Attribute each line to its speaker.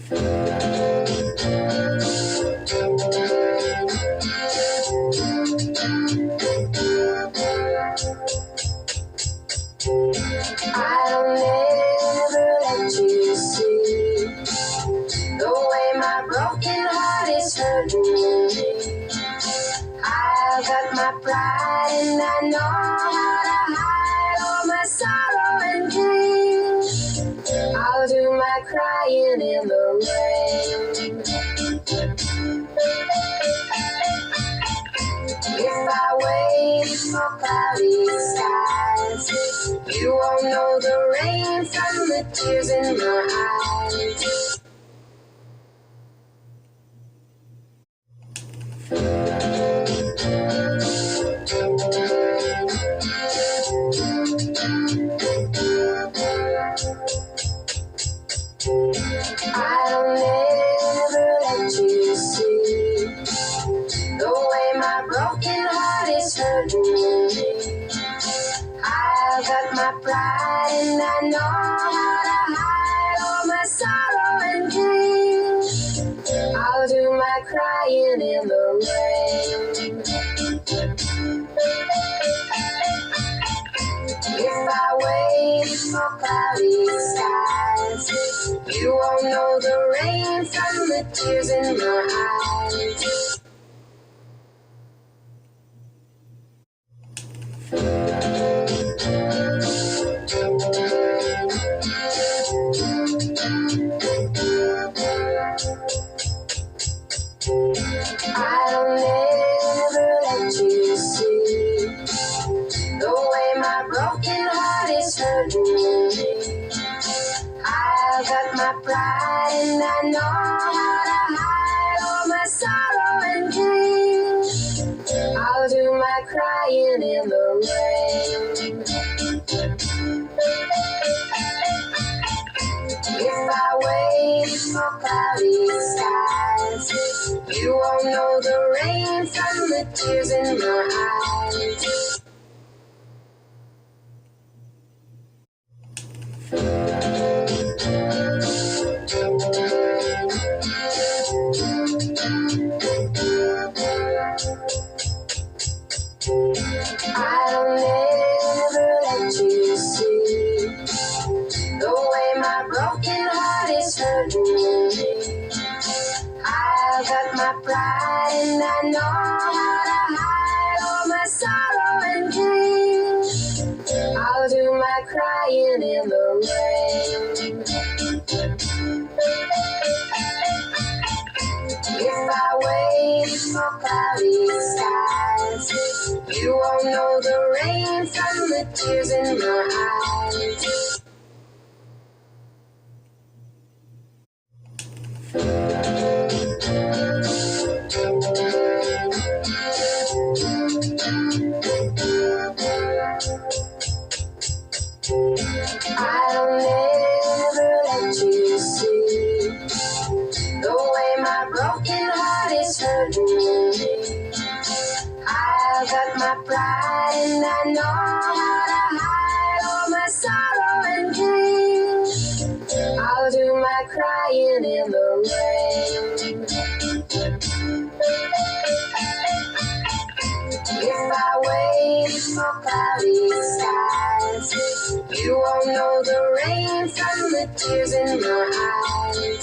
Speaker 1: I'll never let you see the way my broken heart is hurting me. I've got my pride and I know how to hide all my sorrow and pain. I'll do my crying in the rain. If I wait for cloudy skies, you won't know the rain from the tears in my eyes. I'll never let you see the way my broken heart is hurting me. I've got my pride and I know how to hide all my sorrow and pain. I'll do my crying in the rain. If I wait for cloudy skies, you won't know the rain from the tears in my eyes. I'll never let you see the way my broken heart is hurting me. I've got my pride and I know how to hide all my sorrow and pain. I'll do my crying in the rain. If I wait for cloudy skies, you won't know the rain from the tears in my eyes. I'll never let you see the way my broken heart is hurting me. I've got my pride and I know how to hide all my sorrow and pain. I'll do my crying in the rain. If I wait for cloudy skies, you won't know the rain from the tears in my eyes. I'll never let you see the way my broken heart is hurting me. I've got my pride and I know how to hide all my sorrow and pain. I'll do my crying in the rain. If I wait for cloudy skies, you won't know the rain from the tears in my eyes.